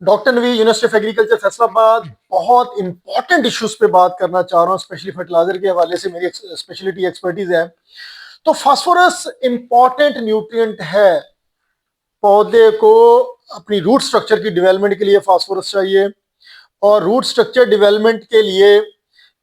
Doctor Navi, university of agriculture Faisalabad. बहुत important issues पे बात करना चाह रहा हूँ, स्पेशली फर्टिलाइजर के हवाले से मेरी स्पेशलिटी एक्सपर्टीज है। तो फास्फोरस इंपॉर्टेंट न्यूट्रिएंट है। पौधे को अपनी रूट स्ट्रक्चर की डेवलपमेंट के लिए फास्फोरस चाहिए, और रूट स्ट्रक्चर डेवलपमेंट के लिए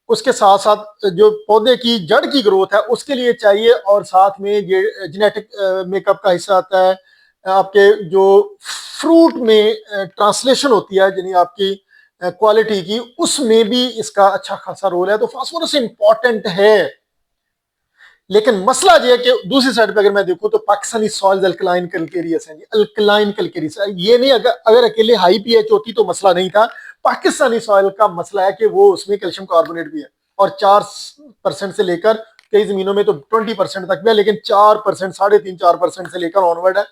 उसके साथ साथ जो पौधे की जड़ की ग्रोथ है उसके लिए चाहिए, और साथ में ये जेनेटिक मेकअप का हिस्सा आता है। आपके जो फ्रूट में ट्रांसलेशन होती है यानी आपकी क्वालिटी की, उसमें भी इसका अच्छा खासा रोल है। तो फास्फोरस इंपॉर्टेंट है, लेकिन मसला ये है कि दूसरी साइड पे अगर मैं देखूं तो पाकिस्तानी सॉइल्स अल्कलाइन कैलकेरियस हैं। अल्कलाइन कैलकेरियस ये नहीं, अगर अकेले हाई पीएच होती तो मसला नहीं था। पाकिस्तानी सॉइल का मसला है कि वो उसमें कैल्शियम कार्बोनेट भी है, और 4% से लेकर कई जमीनों में तो 20% तक भी है, लेकिन 4%, 3.5-4% से लेकर ऑनवर्ड है।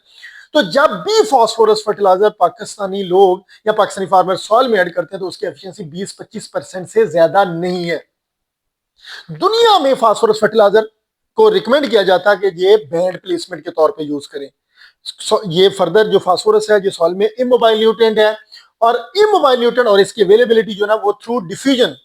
तो जब भी फास्फोरस फर्टिलाइजर पाकिस्तानी लोग या पाकिस्तानी फार्मर सॉइल में ऐड करते हैं तो उसकी एफिशिएंसी 20-25% से ज्यादा नहीं है। दुनिया में फास्फोरस फर्टिलाइजर को रिकमेंड किया जाता है कि ये बैंड प्लेसमेंट के तौर पे यूज करें। ये फर्दर जो फास्फोरस है, जो सॉइल में इमोबाइल न्यूट्रिएंट है, और इमोबाइल न्यूट्रिएंट और इसकी अवेलेबिलिटी जो ना वो थ्रू डिफ्यूजन,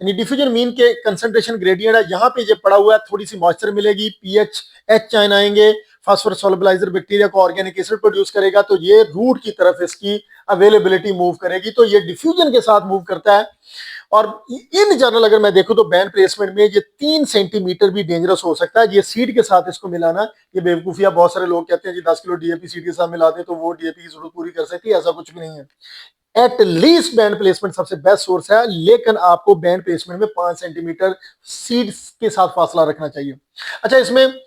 यानी डिफ्यूजन मीन के कंसंट्रेशन ग्रेडियंट है। यहाँ पे ये पड़ा हुआ है, थोड़ी सी मॉइस्चर मिलेगी, पीएच एच चाइन आएंगे, फास्फोरस सोलबिलाइजर बैक्टीरिया को ऑर्गेनिक एसिड प्रोड्यूस करेगा, तो ये रूट की तरफ इसकी अवेलेबिलिटी मूव करेगी। तो ये डिफ्यूजन के साथ मूव करता है। और इन जनरल अगर मैं देखूं तो बैंड प्लेसमेंट में ये 3 सेंटीमीटर भी डेंजरस हो सकता है। ये सीड के साथ इसको मिलाना, ये बेवकूफिया। बहुत सारे लोग कहते हैं जी 10 किलो डीएपी सीड के साथ मिला दे तो वो डीएपी की जरूरत पूरी कर सकती है, ऐसा कुछ भी नहीं है। एट लीस्ट बैंड प्लेसमेंट सबसे बेस्ट सोर्स है, लेकिन आपको बैंड प्लेसमेंट में 5 सेंटीमीटर सीड्स के साथ फासला रखना चाहिए। अच्छा, इसमें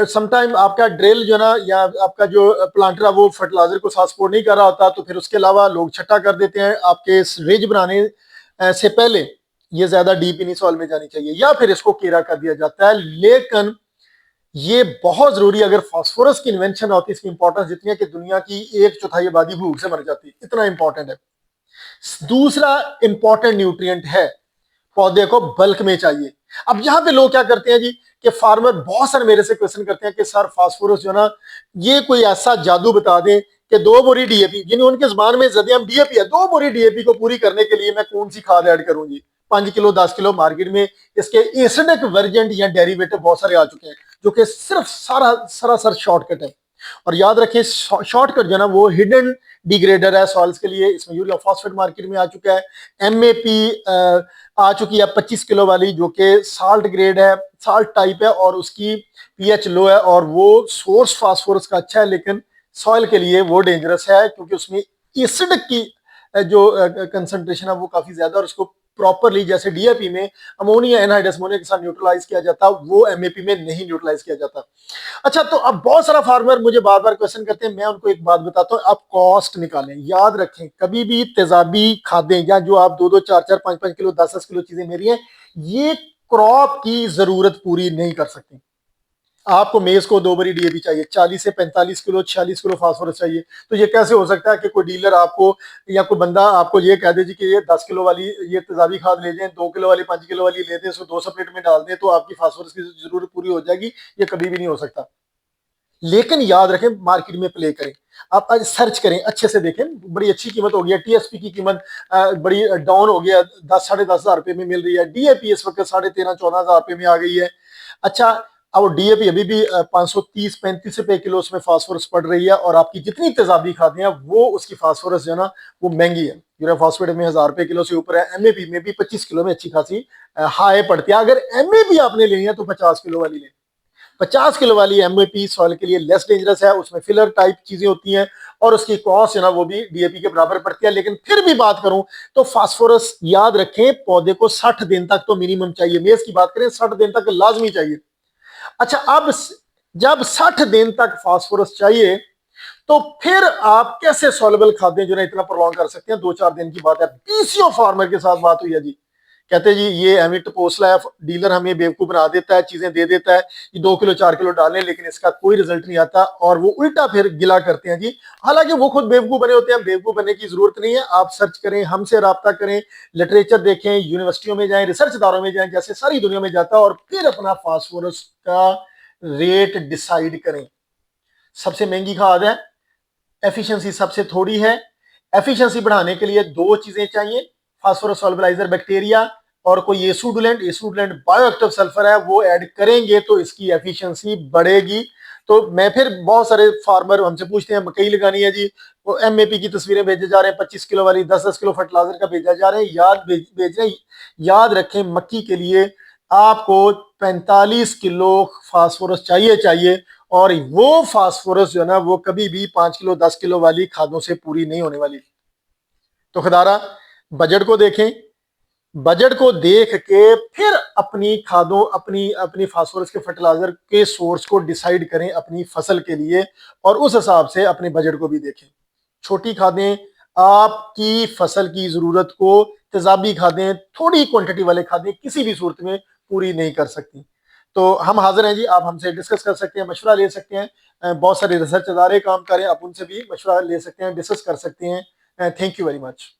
समटाइम आपका ड्रिल जो ना या आपका जो प्लांटर है वो फर्टिलाइजर को साथ सपोर्ट नहीं कर रहा होता, तो फिर उसके अलावा लोग छट्टा कर देते हैं आपके रिज बनाने से पहले। ये ज्यादा डीप इन सॉइल में जानी चाहिए, या फिर इसको केरा कर दिया जाता है। लेकिन ये बहुत जरूरी, अगर फास्फोरस की इन्वेंशन होती, इसकी इंपॉर्टेंस जितनी है कि दुनिया की 1/4 आबादी भूख से मर जाती, इतना इंपॉर्टेंट है। दूसरा इंपॉर्टेंट न्यूट्रिएंट है, पौधे को बल्क में चाहिए। अब यहां पे लोग क्या करते हैं जी, कि फार्मर बहुत सारे मेरे से क्वेश्चन करते हैं कि सर फास्फोरस जो ना, ये कोई ऐसा जादू बता दें कि 2 बोरी डीएपी, यानी उनके जबान में जदियम डीएपी है, 2 बोरी डीएपी को पूरी करने के लिए मैं कौन सी खाद ऐड करूं जी? 5 किलो 10 किलो। मार्केट में इसके एसिडिक वेरिएंट या डेरिवेटिव बहुत सारे आ चुके हैं, जो कि सिर्फ सरासर शॉर्टकट है। और याद रखें, शॉर्टकट जो है ना वो हिडन डिग्रेडर है सॉइल्स के लिए। इसमें यूरिया फॉस्फेट मार्केट में आ चुका है, एमएपी आ चुकी है 25 किलो वाली, जो कि साल्ट ग्रेड है, साल्ट टाइप है, और उसकी पीएच लो है, और वो सोर्स फास्फोरस का अच्छा है, लेकिन सॉइल के लिए वो डेंजरस है क्योंकि उसमें एसिड की जो कंसंट्रेशन है वो काफी ज्यादा, और उसको प्रॉपरली जैसे डीएपी में अमोनिया एनहाइड्रस अमोनिया के साथ न्यूट्रलाइज किया जाता, वो एमएपी में नहीं न्यूट्रलाइज किया जाता। अच्छा, तो अब बहुत सारा फार्मर मुझे बार बार क्वेश्चन करते हैं, मैं उनको एक बात बताता हूँ, आप कॉस्ट निकालें। याद रखें, कभी भी तेजाबी खादें या जो आप 2-2 4-4 5-5 किलो 10-10 किलो चीजें मेरी हैं, ये क्रॉप की जरूरत पूरी नहीं कर सकती। आपको मेज को 2 बोरी डीएपी चाहिए, 40 से 45 किलो 46 किलो फास्फोरस चाहिए। तो ये कैसे हो सकता है कि कोई डीलर आपको या कोई बंदा आपको ये कह दे जी कि ये 10 किलो वाली ये तेजाबी खाद ले जाएं, 2 किलो वाली 5 किलो वाली ले दें, इसको 200 प्लेट में डाल दें तो आपकी फास्फोरस की जरूरत पूरी हो जाएगी? ये कभी भी नहीं हो सकता। लेकिन याद रखें, मार्केट में प्ले करें, आप आज सर्च करें, अच्छे से देखें। बड़ी अच्छी कीमत हो गई है, टीएसपी की कीमत बड़ी डाउन हो गया, 10-10.5 हजार रुपए में मिल रही है। डीएपी इस वक्त 13,500-14,000 रुपए में आ गई है। अच्छा, अब डीएपी अभी भी 530-35 रुपए किलो उसमें फास्फोरस पड़ रही है, और आपकी जितनी तेजाबी खादें हैं वो उसकी फास्फोरस जो है ना वो महंगी है। यूरिया फास्फेट में 1000 रुपए किलो से ऊपर है, एमएपी में भी 25 किलो में अच्छी खासी हाई पड़ती है। अगर एमएपी आपने लेनी है तो 50 किलो वाली लें। 50 किलो वाली एमओपी सॉइल के लिए लेस डेंजरस है, उसमें फिलर टाइप चीजें होती हैं, और उसकी कॉस्ट है ना वो भी डीएपी के बराबर पड़ती है। लेकिन फिर भी बात करूं तो फास्फोरस याद रखें, पौधे को 60 दिन तक तो मिनिमम चाहिए। मेज की बात करें 60 दिन तक लाजमी चाहिए। अच्छा, अब जब 60 दिन तक फास्फोरस चाहिए तो फिर आप कैसे सॉल्युबल खादें जो ना इतना प्रोलॉन्ग कर सकते हैं? 2-4 दिन की बात है। पीसीओ फार्मर के साथ बात हुई है जी, कहते जी ये एमिट पोस्ला है, डीलर हमें बेवकूफ बना देता है, चीजें दे देता है, ये 2 किलो 4 किलो डालें, लेकिन इसका कोई रिजल्ट नहीं आता, और वो उल्टा फिर गिला करते हैं जी। हालांकि वो खुद बेवकूफ बने होते हैं, बेवकूफ बनने की जरूरत नहीं है। आप सर्च करें, हमसे राब्ता करें, लिटरेचर देखें, यूनिवर्सिटियों में जाएं, रिसर्च इदारों में जाएं, जैसे सारी दुनिया में जाता है, और फिर अपना फास्फोरस का रेट डिसाइड करें। सबसे महंगी खाद है, एफिशिएंसी सबसे थोड़ी है, एफिशिएंसी बढ़ाने के लिए दो चीजें चाहिए, फास्फोरस सॉल्युबलाइजर बैक्टीरिया और कोई एसुडुलेंट। एसुडुलेंट बायोएक्टिव सल्फर है, वो ऐड करेंगे तो इसकी एफिशिएंसी बढ़ेगी। तो मैं फिर बहुत सारे फार्मर हमसे पूछते हैं मकई लगानी है जी, वो एमएपी की तस्वीरें भेजे जा रहे हैं, 25 किलो वाली, 10-10 किलो फर्टिलाइजर का भेजा जा रहे हैं। भेज रहे हैं, याद रखें मक्की के लिए आपको 45 किलो फास्फोरस चाहिए और वो फास्फोरस जो है ना वो कभी भी 5 किलो 10 किलो वाली खादों से पूरी नहीं होने वाली। तो खुदारा बजट को देखें, बजट को देख के फिर अपनी खादों अपनी अपनी फास्फोरस के फर्टिलाइजर के सोर्स को डिसाइड करें अपनी फसल के लिए, और उस हिसाब से अपने बजट को भी देखें। छोटी खादें आपकी फसल की जरूरत को, तेजाबी खादें, थोड़ी क्वांटिटी वाले खादें किसी भी सूरत में पूरी नहीं कर सकती। तो हम हाजिर हैं जी, आप हमसे डिस्कस कर सकते हैं, मशवरा ले सकते हैं। बहुत सारे रिसर्च अदारे काम करें, आप उनसे भी मशवरा ले सकते हैं, डिस्कस कर सकते हैं। Thank you very much.